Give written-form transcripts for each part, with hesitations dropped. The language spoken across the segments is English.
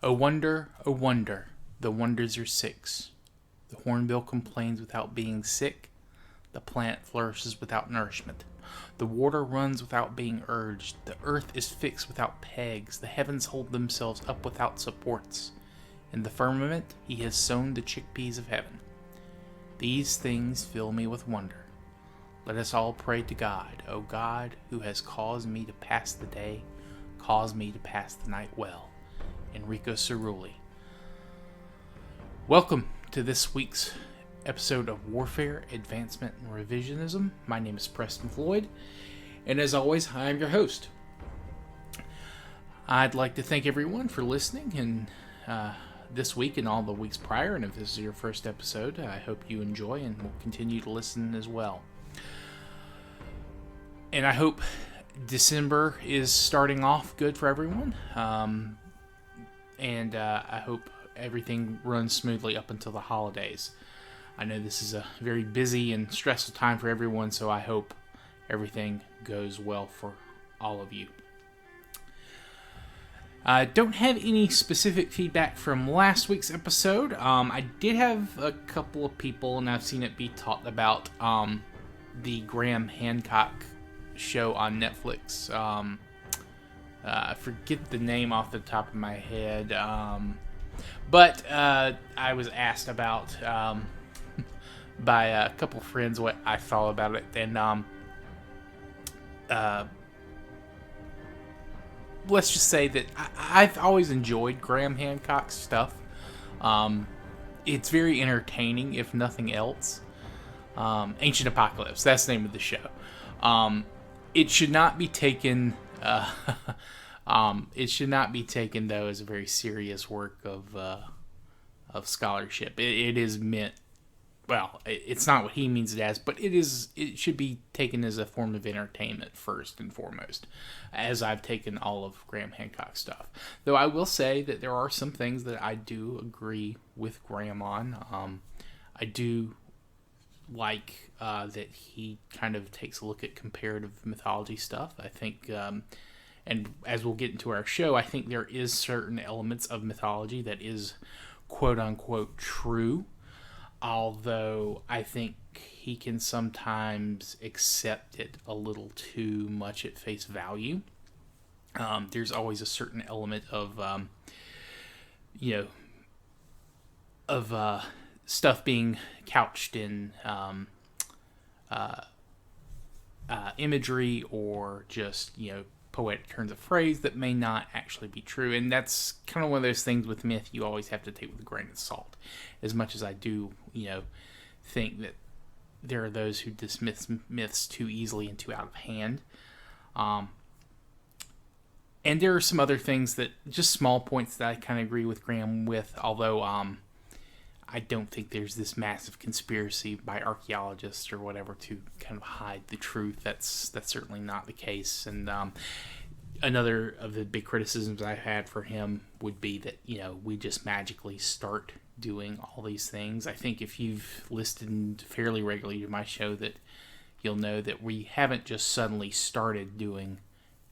O wonder, the wonders are six. The hornbill complains without being sick. The plant flourishes without nourishment. The water runs without being urged. The earth is fixed without pegs. The heavens hold themselves up without supports. In the firmament he has sown the chickpeas of heaven. These things fill me with wonder. Let us all pray to God. O God, who has caused me to pass the day, cause me to pass the night well. Enrico Cerulli. Welcome to this week's episode of Warfare, Advancement, and Revisionism. My name is Preston Floyd, and as always, I am your host. I'd like to thank everyone for listening and this week and all the weeks prior, and if this is your first episode, I hope you enjoy and will continue to listen as well. And I hope December is starting off good for everyone. And I hope everything runs smoothly up until the holidays. I know this is a very busy and stressful time for everyone, so I hope everything goes well for all of you. I don't have any specific feedback from last week's episode. I did have a couple of people, and I've seen it be talked about, the Graham Hancock show on Netflix. I forget the name off the top of my head, but I was asked about by a couple friends what I thought about it, and let's just say that I've always enjoyed Graham Hancock's stuff. It's very entertaining, if nothing else. Ancient Apocalypse, that's the name of the show. It should not be taken. It should not be taken though as a very serious work of scholarship. It is meant. Well, it's not what he means it as, but it is. It should be taken as a form of entertainment first and foremost, as I've taken all of Graham Hancock's stuff. Though I will say that there are some things that I do agree with Graham on. I do like that he kind of takes a look at comparative mythology stuff. I think, and as we'll get into our show, I think there is certain elements of mythology that is quote-unquote true, although I think he can sometimes accept it a little too much at face value. There's always a certain element of, stuff being couched in imagery or just, poetic turns of phrase that may not actually be true. And that's kind of one of those things with myth you always have to take with a grain of salt. As much as I do, think that there are those who dismiss myths too easily and too out of hand. And there are some other things that, just small points that I kind of agree with Graham with, although I don't think there's this massive conspiracy by archaeologists or whatever to kind of hide the truth. That's certainly not the case. And another of the big criticisms I had for him would be that, we just magically start doing all these things. I think if you've listened fairly regularly to my show, that you'll know that we haven't just suddenly started doing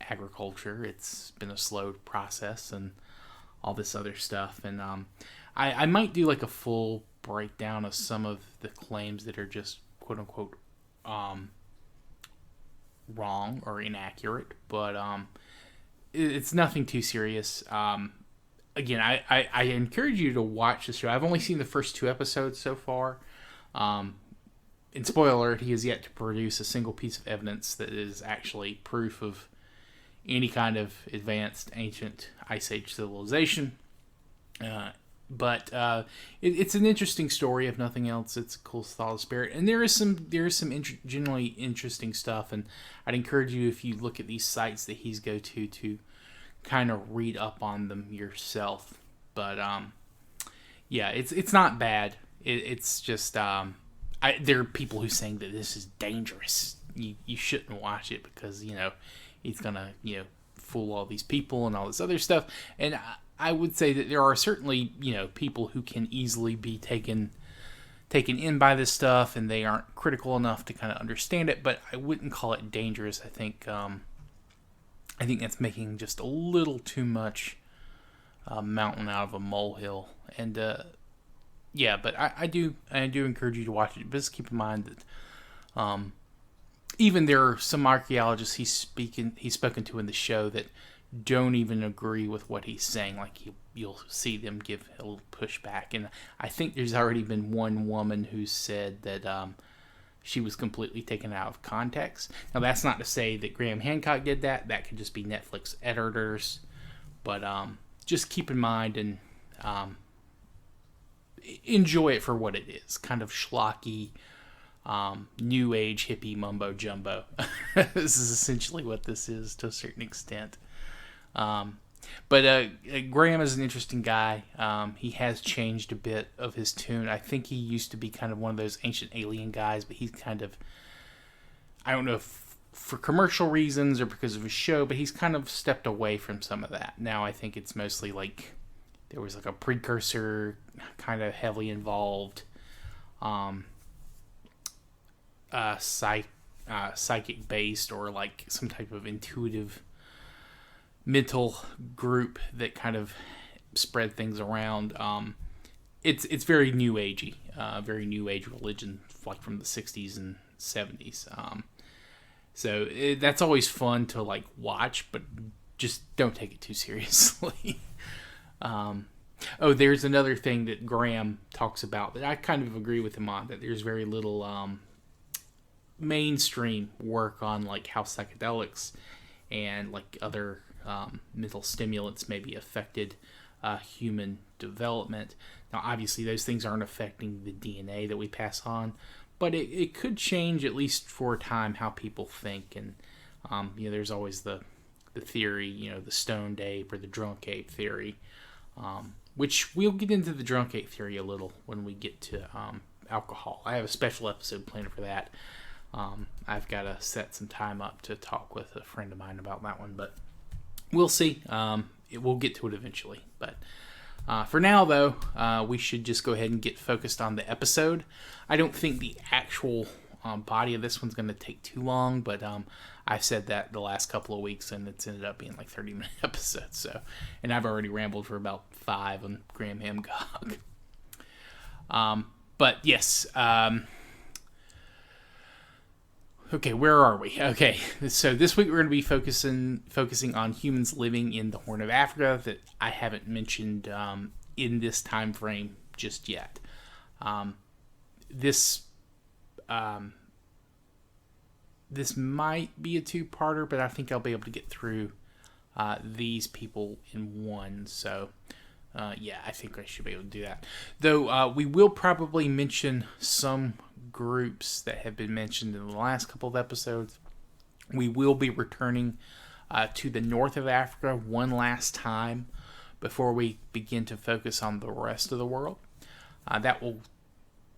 agriculture. It's been a slow process and all this other stuff. And I might do like a full breakdown of some of the claims that are just quote-unquote wrong or inaccurate, but it's nothing too serious. Again, I encourage you to watch the show. I've only seen the first 2 episodes so far. And spoiler alert, he has yet to produce a single piece of evidence that is actually proof of any kind of advanced ancient Ice Age civilization. But it's an interesting story, if nothing else. It's a cool thought of spirit, and there is some generally interesting stuff. And I'd encourage you, if you look at these sites that he's go to kind of read up on them yourself. But yeah, it's not bad. It's just there are people who saying that this is dangerous. You shouldn't watch it because he's gonna fool all these people and all this other stuff. And I would say that there are certainly, people who can easily be taken in by this stuff, and they aren't critical enough to kind of understand it, but I wouldn't call it dangerous. I think that's making just a little too much a mountain out of a molehill. And yeah, but I do encourage you to watch it. But just keep in mind that even there are some archaeologists he's spoken to in the show that don't even agree with what he's saying. Like you'll see them give a little pushback, and I think there's already been one woman who said that she was completely taken out of context. Now that's not to say that Graham Hancock did that. That could just be Netflix editors. But just keep in mind and enjoy it for what it is. Kind of schlocky, new age hippie mumbo jumbo. This is essentially what this is to a certain extent. But Graham is an interesting guy. He has changed a bit of his tune. I think he used to be kind of one of those ancient alien guys, but he's kind of, I don't know if for commercial reasons or because of his show, but he's kind of stepped away from some of that. Now I think it's mostly like there was like a precursor kind of heavily involved psychic based or like some type of intuitive mental group that kind of spread things around. It's very new agey, very new age religion, like from the 60s and 70s. So that's always fun to like watch, but just don't take it too seriously. There's another thing that Graham talks about that I kind of agree with him on, that there's very little mainstream work on like how psychedelics and like other mental stimulants maybe affected human development. Now, obviously, those things aren't affecting the DNA that we pass on, but it could change, at least for a time, how people think. And there's always the theory, the stoned ape or the drunk ape theory, which we'll get into the drunk ape theory a little when we get to alcohol. I have a special episode planned for that. I've got to set some time up to talk with a friend of mine about that one, but we'll see. We'll get to it eventually. But for now, though, we should just go ahead and get focused on the episode. I don't think the actual body of this one's going to take too long, but I've said that the last couple of weeks, and it's ended up being like 30-minute episodes. So, and I've already rambled for about 5 on Graham Hancock. But yes. Okay, where are we? Okay, so this week we're going to be focusing on humans living in the Horn of Africa that I haven't mentioned in this time frame just yet. This might be a 2-parter, but I think I'll be able to get through these people in one. So, yeah, I think I should be able to do that. Though we will probably mention some groups that have been mentioned in the last couple of episodes. We will be returning to the north of Africa one last time before we begin to focus on the rest of the world. That will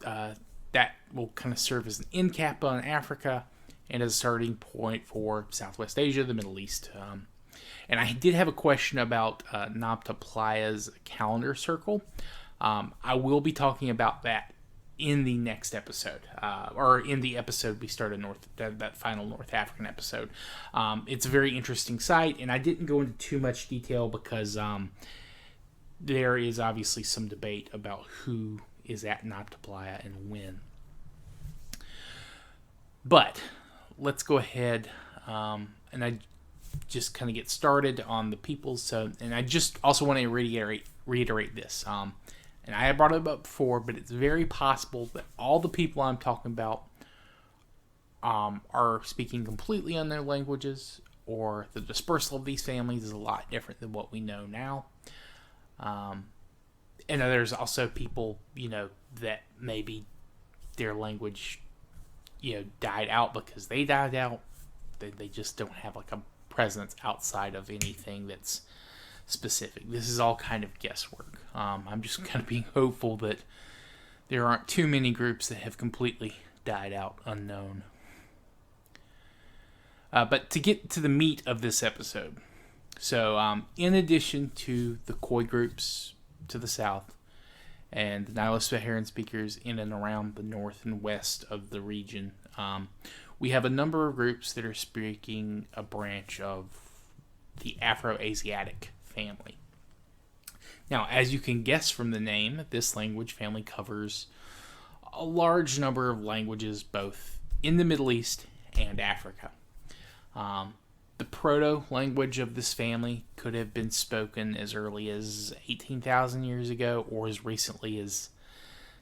kind of serve as an end cap on Africa and as a starting point for Southwest Asia, the Middle East. And I did have a question about Nabta Playa's calendar circle. I will be talking about that in the next episode, or in the episode we started that final North African episode. It's a very interesting site, and I didn't go into too much detail because there is obviously some debate about who is at Nabta Playa and when. But let's go ahead and I just kind of get started on the people. So, and I just also want to reiterate this. And I had brought it up before, but it's very possible that all the people I'm talking about are speaking completely unknown languages, or the dispersal of these families is a lot different than what we know now. And there's also people, that maybe their language, died out because they died out. They just don't have like a presence outside of anything that's specific. This is all kind of guesswork. I'm just kind of being hopeful that there aren't too many groups that have completely died out unknown. But to get to the meat of this episode, so in addition to the Khoi groups to the south and the Nilo-Saharan speakers in and around the north and west of the region, we have a number of groups that are speaking a branch of the Afroasiatic family. Now, as you can guess from the name, this language family covers a large number of languages both in the Middle East and Africa. The proto-language of this family could have been spoken as early as 18,000 years ago or as recently as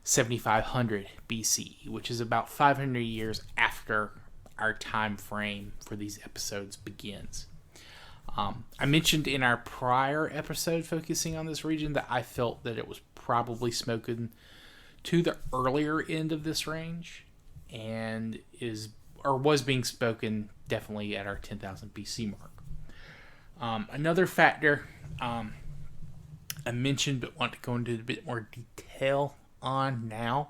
7500 BCE, which is about 500 years after our time frame for these episodes begins. I mentioned in our prior episode focusing on this region that I felt that it was probably spoken to the earlier end of this range and was being spoken definitely at our 10,000 BC mark. Another factor I mentioned but want to go into a bit more detail on now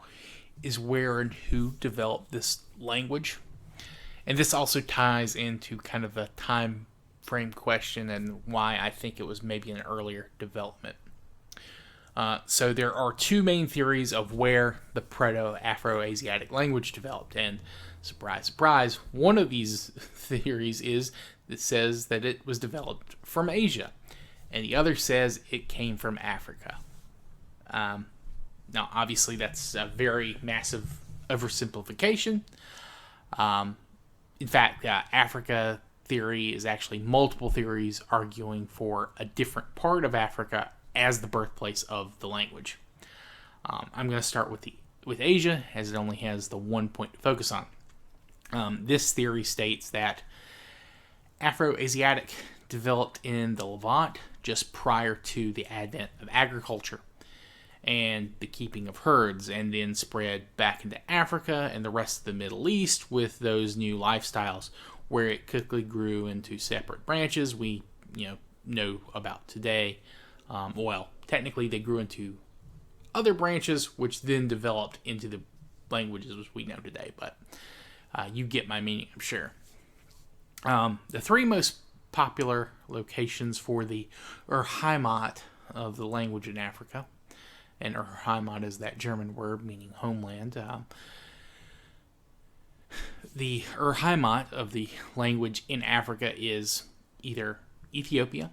is where and who developed this language. And this also ties into kind of a time frame question and why I think it was maybe an earlier development. So there are two main theories of where the Proto-Afroasiatic language developed. And surprise, surprise, one of these theories says that it was developed from Asia. And the other says it came from Africa. Now, obviously, that's a very massive oversimplification. In fact, Africa theory is actually multiple theories arguing for a different part of Africa as the birthplace of the language. I'm going to start with Asia, as it only has the one point to focus on. This theory states that Afroasiatic developed in the Levant just prior to the advent of agriculture and the keeping of herds, and then spread back into Africa and the rest of the Middle East with those new lifestyles, where it quickly grew into separate branches we know about today. Well, technically they grew into other branches, which then developed into the languages we know today, but you get my meaning, I'm sure. The three most popular locations for the Heimat of the language in Africa, and Heimat is that German word meaning homeland. The Heimat of the language in Africa is either Ethiopia,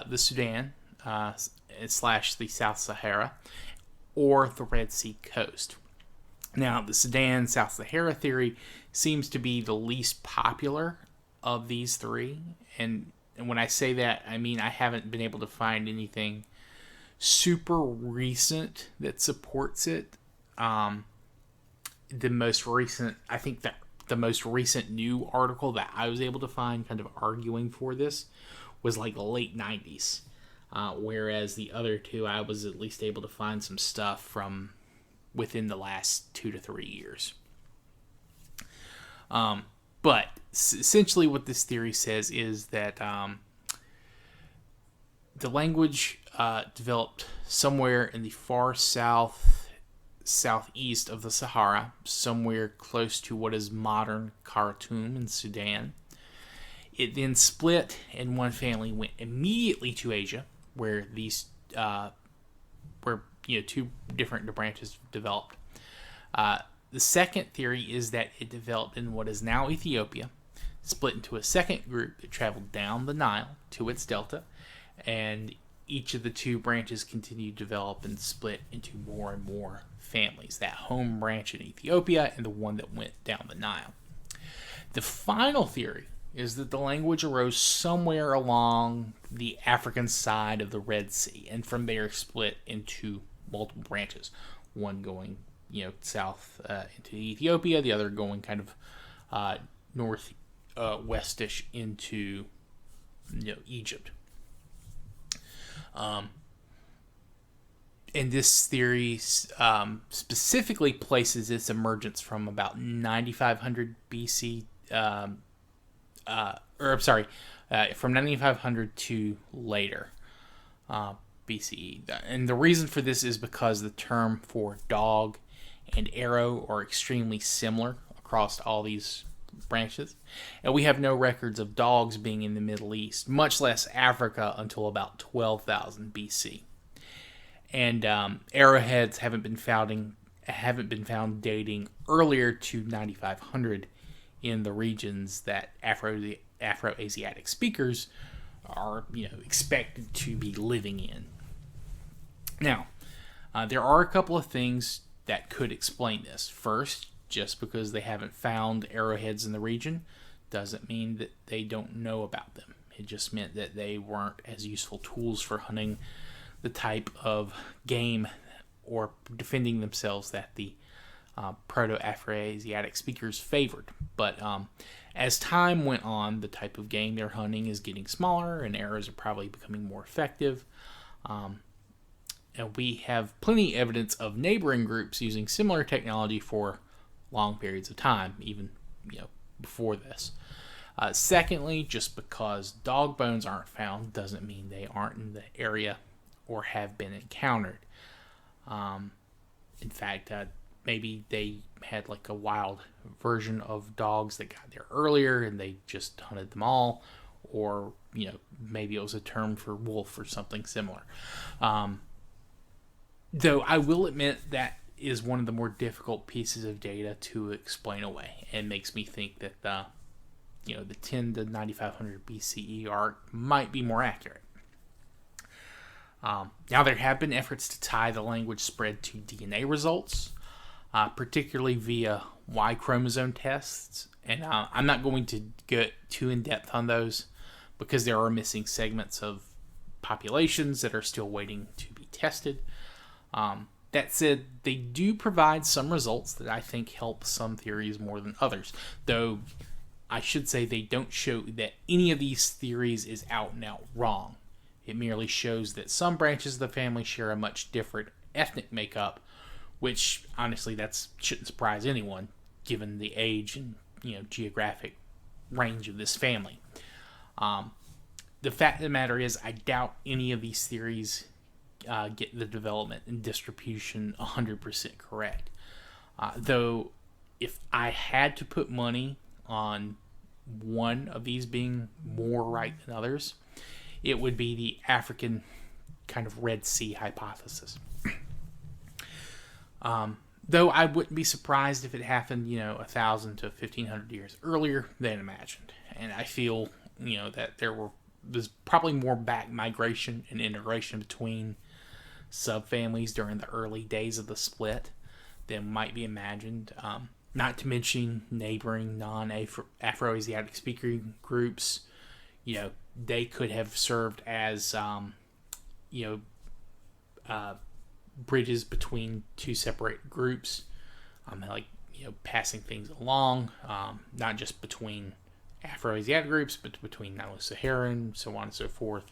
the Sudan, / the South Sahara, or the Red Sea coast. Now, the Sudan South Sahara theory seems to be the least popular of these three, and when I say that, I mean I haven't been able to find anything super recent that supports it. The most recent new article that I was able to find kind of arguing for this was like the late 90s. Whereas the other two, I was at least able to find some stuff from within the last 2 to 3 years. But essentially what this theory says is that the language developed somewhere in the far southeast of the Sahara, somewhere close to what is modern Khartoum in Sudan. It then split, and one family went immediately to Asia, where these two different branches developed. The second theory is that it developed in what is now Ethiopia, split into a second group that traveled down the Nile to its delta, and each of the two branches continued to develop and split into more and more families. That home branch in Ethiopia and the one that went down the Nile. The final theory is that the language arose somewhere along the African side of the Red Sea, and from there split into multiple branches. One going, south into Ethiopia, the other going kind of northwestish into Egypt. And this theory specifically places its emergence from about 9500 BC, from 9500 to later BCE. And the reason for this is because the term for dog and arrow are extremely similar across all these branches, and we have no records of dogs being in the Middle East, much less Africa, until about 12,000 BC. And arrowheads haven't been found dating earlier to 9500 in the regions that Afroasiatic speakers are expected to be living in. Now, there are a couple of things that could explain this. First, just because they haven't found arrowheads in the region doesn't mean that they don't know about them. It just meant that they weren't as useful tools for hunting the type of game or defending themselves that the Proto-Afroasiatic speakers favored. But as time went on, the type of game they're hunting is getting smaller, and arrows are probably becoming more effective. And we have plenty of evidence of neighboring groups using similar technology for long periods of time, even before this. Secondly, just because dog bones aren't found doesn't mean they aren't in the area or have been encountered. In fact, maybe they had like a wild version of dogs that got there earlier and they just hunted them all, or maybe it was a term for wolf or something similar. Though I will admit that is one of the more difficult pieces of data to explain away, and makes me think that the 10 to 9500 BCE arc might be more accurate. Now, there have been efforts to tie the language spread to DNA results, particularly via Y chromosome tests, and I'm not going to get too in-depth on those because there are missing segments of populations that are still waiting to be tested. That said, they do provide some results that I think help some theories more than others, though I should say they don't show that any of these theories is out and out wrong. It merely shows that some branches of the family share a much different ethnic makeup, which honestly shouldn't surprise anyone given the age and geographic range of this family. The fact of the matter is, I doubt any of these theories get the development and distribution 100% correct. Though, if I had to put money on one of these being more right than others, it would be the African kind of Red Sea hypothesis. Though I wouldn't be surprised if it happened, 1,000 to 1,500 years earlier than imagined. And I feel, that there's probably more back migration and integration between subfamilies during the early days of the split than might be imagined. Not to mention neighboring non-Afroasiatic speaking groups. They could have served as, bridges between two separate groups, passing things along, not just between Afroasiatic groups, but between Nilo-Saharan, so on and so forth.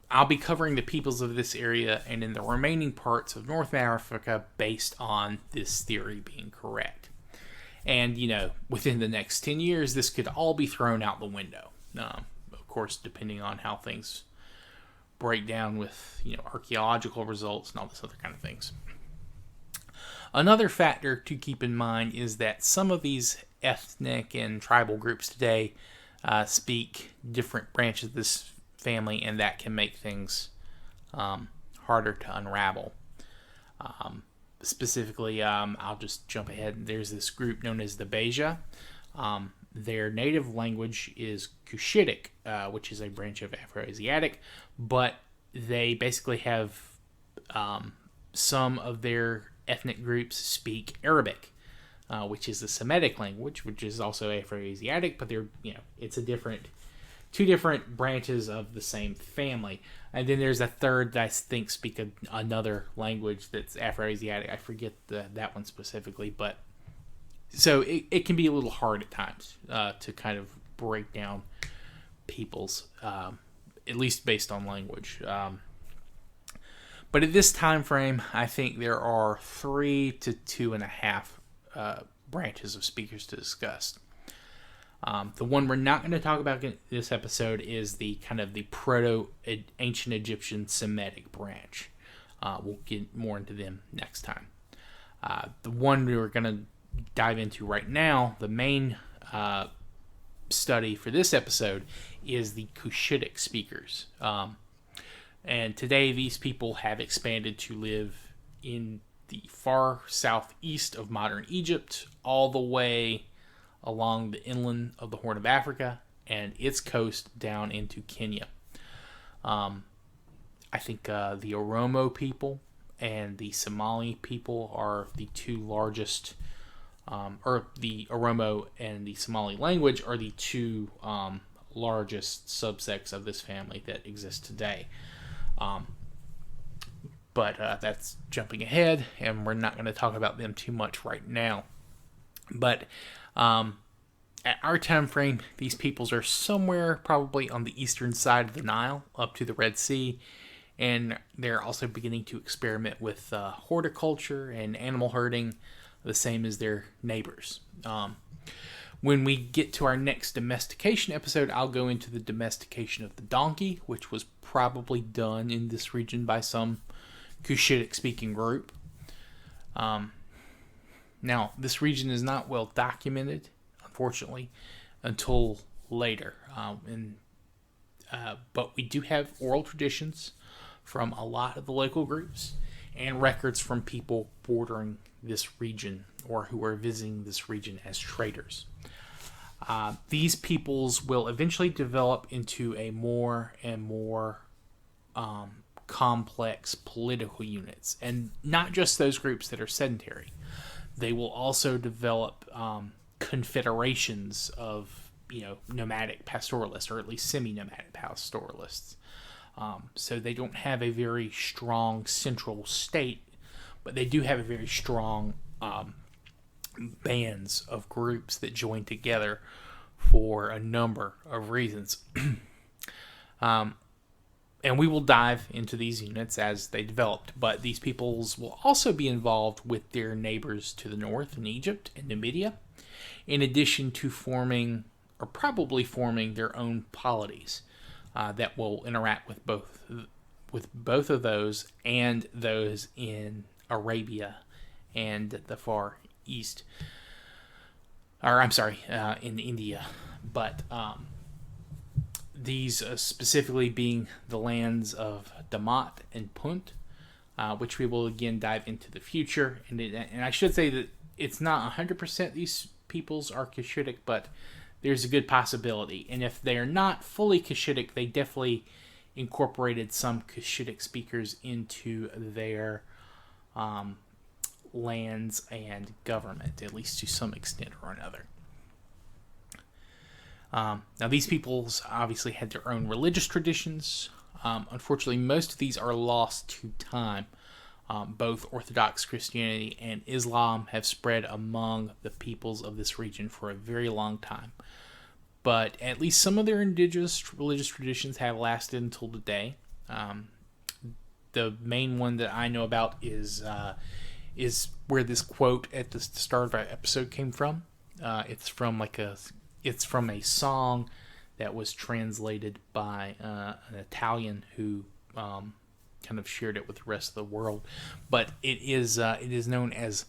I'll be covering the peoples of this area and in the remaining parts of North Africa based on this theory being correct. And, within the next 10 years, this could all be thrown out the window. Of course, depending on how things break down with, archaeological results and all this other kind of things. Another factor to keep in mind is that some of these ethnic and tribal groups today speak different branches of this family, and that can make things harder to unravel. Specifically, I'll just jump ahead. There's this group known as the Beja. Their native language is Cushitic, which is a branch of Afroasiatic, but they basically have some of their ethnic groups speak Arabic, which is a Semitic language, which is also Afroasiatic, but they're it's two different branches of the same family. And then there's a third that I think speak another language that's Afroasiatic. I forget that one specifically, but so it can be a little hard at times to kind of break down peoples, at least based on language. But at this time frame, I think there are 3 to 2.5 branches of speakers to discuss. The one we're not going to talk about in this episode is the kind of the Proto-Ancient Egyptian Semitic branch. We'll get more into them next time. The one we're going to dive into right now, the main study for this episode, is the Cushitic speakers. And today these people have expanded to live in the far southeast of modern Egypt, all the way along the inland of the Horn of Africa and its coast down into Kenya. I think the Oromo people and the Somali people are the two largest, or the Oromo and the Somali language are the two largest subsects of this family that exist today. But that's jumping ahead, and we're not going to talk about them too much right now. But at our time frame, these peoples are somewhere probably on the eastern side of the Nile, up to the Red Sea, and they're also beginning to experiment with horticulture and animal herding, the same as their neighbors. When we get to our next domestication episode, I'll go into the domestication of the donkey, which was probably done in this region by some Cushitic-speaking group. Now, this region is not well documented, unfortunately, until later. But we do have oral traditions from a lot of the local groups and records from people bordering this region or who are visiting this region as traders. These peoples will eventually develop into a more and more complex political units, and not just those groups that are sedentary. They will also develop confederations of nomadic pastoralists, or at least semi-nomadic pastoralists. So they don't have a very strong central state, but they do have a very strong bands of groups that join together for a number of reasons. And we will dive into these units as they developed, but these peoples will also be involved with their neighbors to the north in Egypt and Numidia, in addition to forming, or probably forming, their own polities that will interact with both of those and those in Arabia and the Far East. In India. But these specifically being the lands of Damat and Punt, which we will again dive into the future. And I should say that it's not 100% these peoples are Cushitic, but there's a good possibility. And if they are not fully Cushitic, they definitely incorporated some Cushitic speakers into their lands and government, at least to some extent or another. Now, these peoples obviously had their own religious traditions. Unfortunately, most of these are lost to time. Both Orthodox Christianity and Islam have spread among the peoples of this region for a very long time. But at least some of their indigenous religious traditions have lasted until today. The main one that I know about is where this quote at the start of our episode came from. It's from a song that was translated by an Italian who kind of shared it with the rest of the world. But it is known as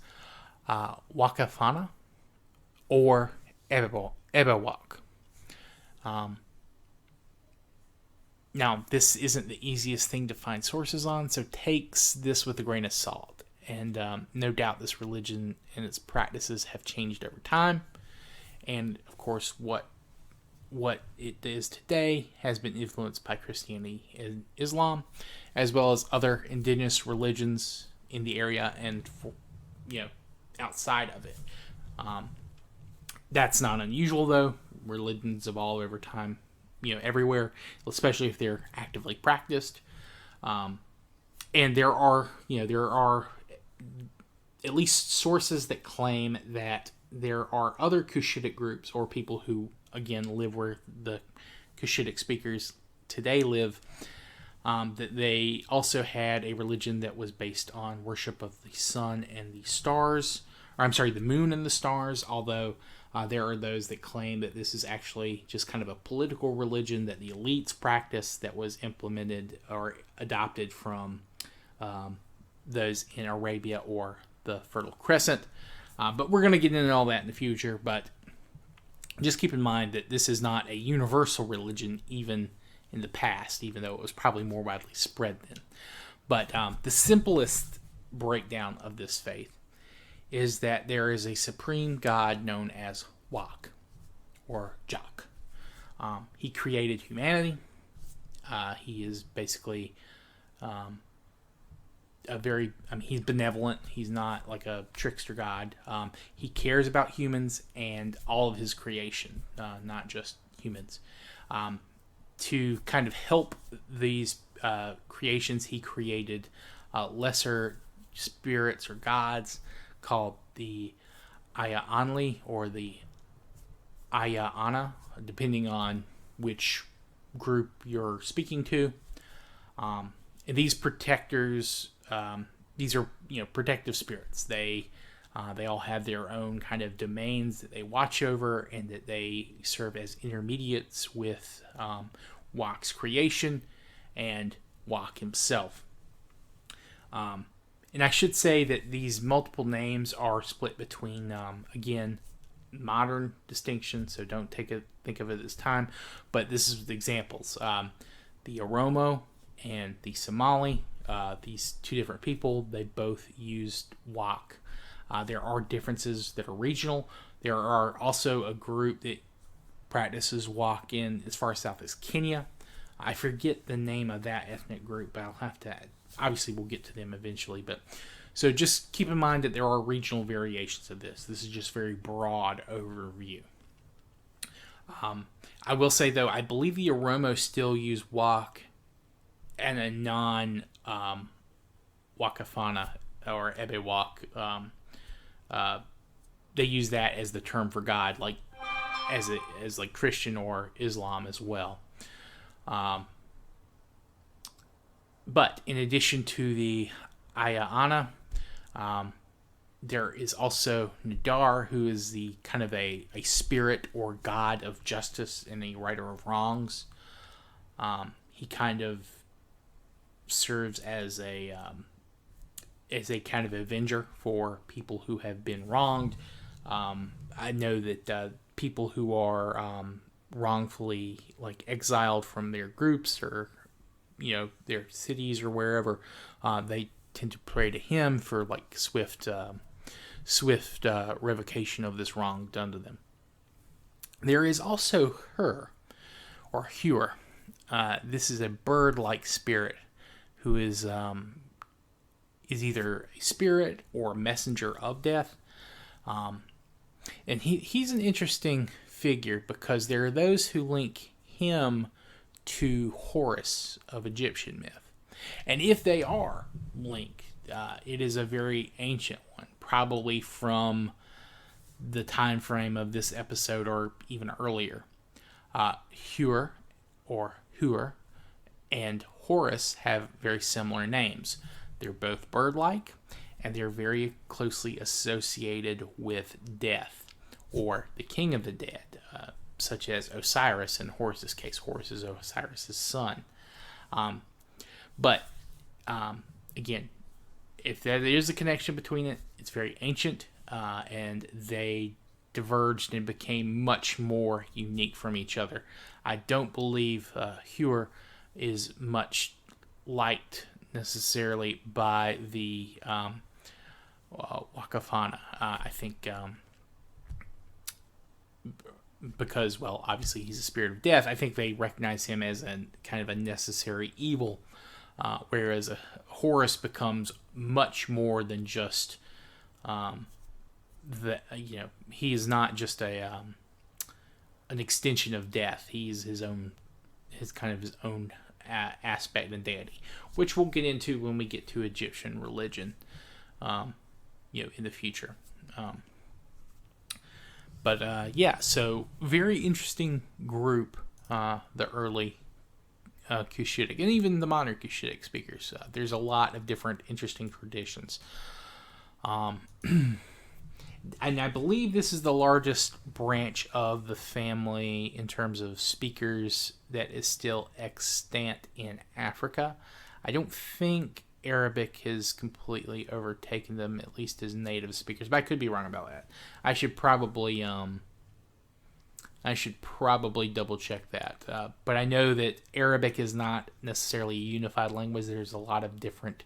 Wakafana or Ebewak. Now, this isn't the easiest thing to find sources on, so takes this with a grain of salt. And no doubt this religion and its practices have changed over time. And, of course, what it is today has been influenced by Christianity and Islam, as well as other indigenous religions in the area and, outside of it. That's not unusual, though. Religions evolve over time, everywhere, especially if they're actively practiced. And there are at least sources that claim that there are other Cushitic groups or people who, again, live where the Cushitic speakers today live, that they also had a religion that was based on worship of the sun and the stars, the moon and the stars, although there are those that claim that this is actually just kind of a political religion that the elites practice that was implemented or adopted from those in Arabia or the Fertile Crescent. But we're going to get into all that in the future. But just keep in mind that this is not a universal religion even in the past, even though it was probably more widely spread then. But the simplest breakdown of this faith is that there is a supreme god known as Wak, or Jok. He created humanity. He is basically he's benevolent. He's not like a trickster god. He cares about humans and all of his creation, not just humans. To kind of help these creations, he created lesser spirits or gods called the Ayaanli or the Ayaana, depending on which group you're speaking to. And these protectors, these are protective spirits. They all have their own kind of domains that they watch over, and that they serve as intermediates with Wak's creation and Wak himself. And I should say that these multiple names are split between, again, modern distinctions, so don't think of it as time, but this is the examples. The Oromo and the Somali, these two different people, they both used Wak. There are differences that are regional. There are also a group that practices Wak in as far south as Kenya. I forget the name of that ethnic group, but I'll have to, obviously we'll get to them eventually, but so just keep in mind that there are regional variations of this. This is just very broad overview. I will say, though, I believe the Oromo still use Wak and a non-Wakafana or Ebewak. They use that as the term for God, like as like Christian or Islam as well. But in addition to the Ayaana, there is also Nadar, who is the kind of a spirit or god of justice and a righter of wrongs. He kind of serves as a kind of avenger for people who have been wronged. I know that people who are wrongfully like exiled from their groups or their cities or wherever, they tend to pray to him for like swift revocation of this wrong done to them. There is also Her or Hur. This is a bird-like spirit who is either a spirit or a messenger of death. And he's an interesting figure because there are those who link him to Horus of Egyptian myth. And if they are linked, it is a very ancient one, probably from the time frame of this episode or even earlier. Hur or Hur and Horus have very similar names. They're both bird-like, and they're very closely associated with death, or the king of the dead, such as Osiris in Horus's case. Horus is Osiris's son. But again, if there is a connection between it, it's very ancient, and they diverged and became much more unique from each other. I don't believe Hur is much liked necessarily by the Wakafana. I think because, well, obviously he's a spirit of death, I think they recognize him as a kind of a necessary evil, whereas Horus becomes much more than just he is not just an extension of death. He's his own aspect and deity, which we'll get into when we get to Egyptian religion, in the future. So very interesting group, the early Cushitic, and even the modern Cushitic speakers. There's a lot of different interesting traditions. And I believe this is the largest branch of the family in terms of speakers that is still extant in Africa. I don't think Arabic has completely overtaken them, at least as native speakers, but I could be wrong about that. I should probably double check that. But I know that Arabic is not necessarily a unified language. There's a lot of different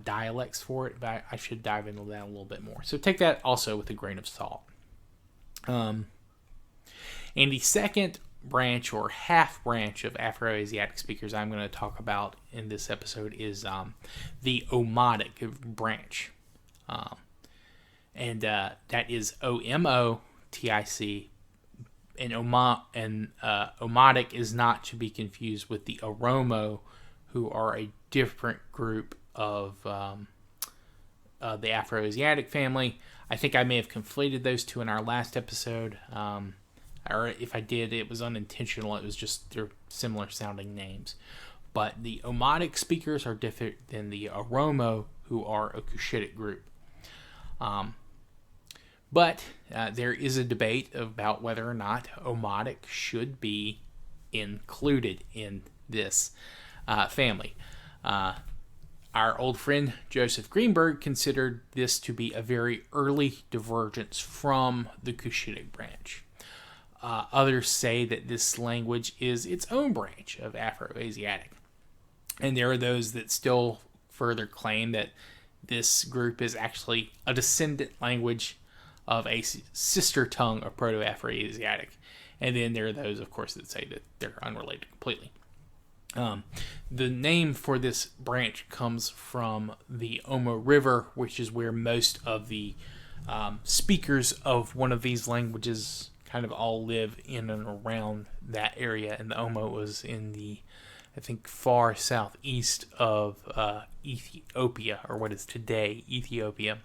dialects for it, but I should dive into that a little bit more. So take that also with a grain of salt. And the second branch or half branch of Afroasiatic speakers I'm going to talk about in this episode is the Omotic branch. And that is Omotic. And Omotic is not to be confused with the Oromo, who are a different group of the Afroasiatic family. I think I may have conflated those two in our last episode. Or if I did, it was unintentional. It was just they're similar sounding names. But the Omotic speakers are different than the Oromo, who are a Cushitic group. But there is a debate about whether or not Omotic should be included in this family. Our old friend Joseph Greenberg considered this to be a very early divergence from the Cushitic branch. Others say that this language is its own branch of Afroasiatic. And there are those that still further claim that this group is actually a descendant language of a sister tongue of Proto-Afroasiatic. And then there are those, of course, that say that they're unrelated completely. The name for this branch comes from the Omo River, which is where most of the speakers of one of these languages kind of all live in and around that area. And the Omo was in the, I think, far southeast of Ethiopia, or what is today Ethiopia.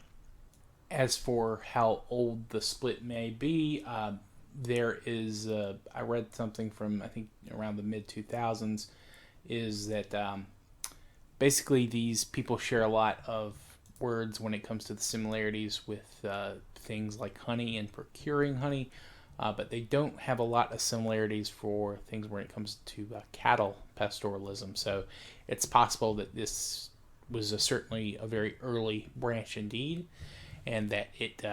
As for how old the split may be, there is, I read something from, I think, around the mid-2000s, is that basically these people share a lot of words when it comes to the similarities with things like honey and procuring honey, but they don't have a lot of similarities for things when it comes to cattle pastoralism. So it's possible that this was certainly a very early branch indeed, and that it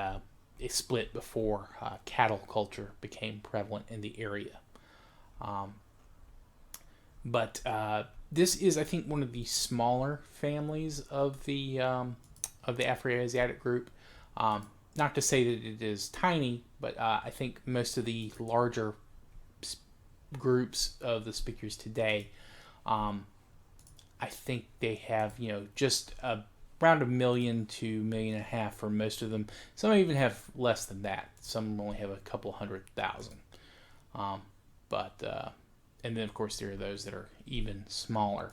split before cattle culture became prevalent in the area. But this is, I think, one of the smaller families of the Afroasiatic group. Not to say that it is tiny, but I think most of the larger groups of the speakers today, I think they have, just around 1 million to 1.5 million for most of them. Some even have less than that. Some only have a couple 100,000. And then, of course, there are those that are even smaller.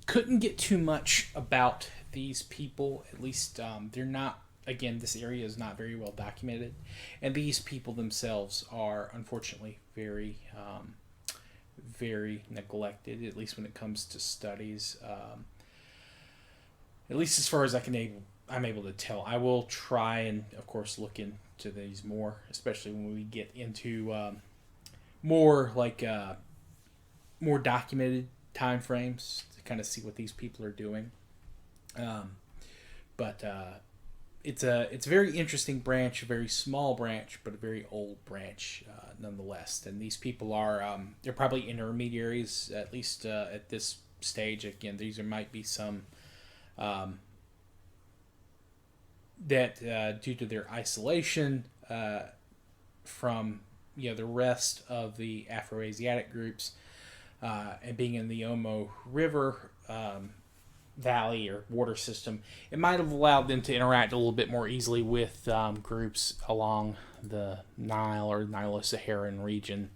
Couldn't get too much about these people. At least they're not, again, this area is not very well documented. And these people themselves are, unfortunately, very, very neglected, at least when it comes to studies. At least as far as I'm able to tell. I will try and, of course, look into these more, especially when we get into more documented time frames to kind of see what these people are doing. But it's a very interesting branch, a very small branch, but a very old branch nonetheless. And these people are they're probably intermediaries, at least at this stage. Again, might be some that due to their isolation from the rest of the Afroasiatic groups, and being in the Omo River valley or water system, it might have allowed them to interact a little bit more easily with groups along the Nile or Nilo-Saharan region,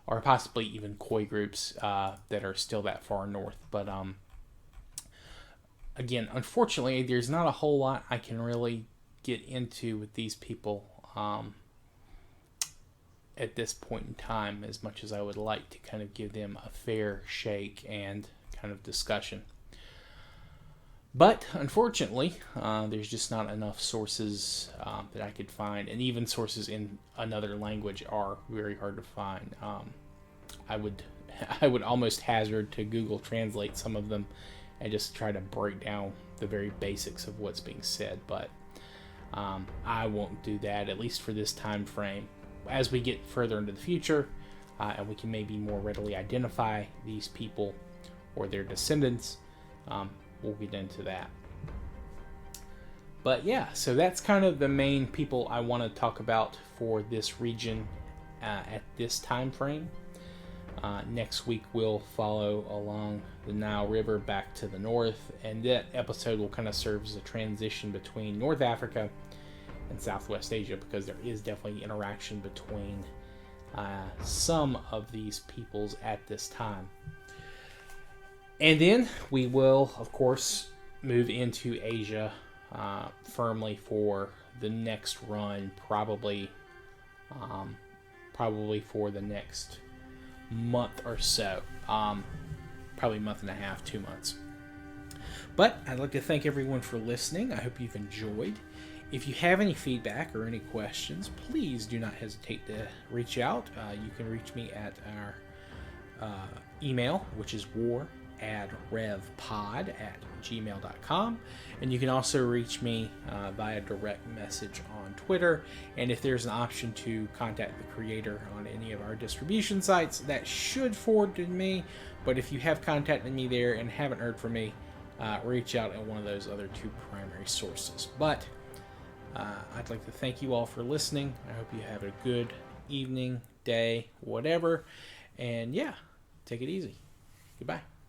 or possibly even Khoi groups that are still that far north. But again, unfortunately, there's not a whole lot I can really get into with these people at this point in time, as much as I would like to kind of give them a fair shake and kind of discussion. But unfortunately, there's just not enough sources that I could find, and even sources in another language are very hard to find. I would almost hazard to Google Translate some of them and just try to break down the very basics of what's being said, but I won't do that, at least for this time frame. As we get further into the future, and we can maybe more readily identify these people or their descendants, we'll get into that. But yeah, so that's kind of the main people I want to talk about for this region at this time frame. Next week we'll follow along the Nile River back to the north, and that episode will kind of serve as a transition between North Africa and Southwest Asia, because there is definitely interaction between some of these peoples at this time. And then we will, of course, move into Asia firmly for the next run, probably for the next month or so, probably a month and a half, 2 months. But I'd like to thank everyone for listening. I hope you've enjoyed. If you have any feedback or any questions, please do not hesitate to reach out. You can reach me at our email, which is waradraevpod@gmail.com, and you can also reach me via direct message on Twitter. And if there's an option to contact the creator on any of our distribution sites, that should forward to me. But if you have contacted me there and haven't heard from me, reach out at one of those other two primary sources. But I'd like to thank you all for listening. I hope you have a good evening, day, whatever. And yeah, take it easy. Goodbye.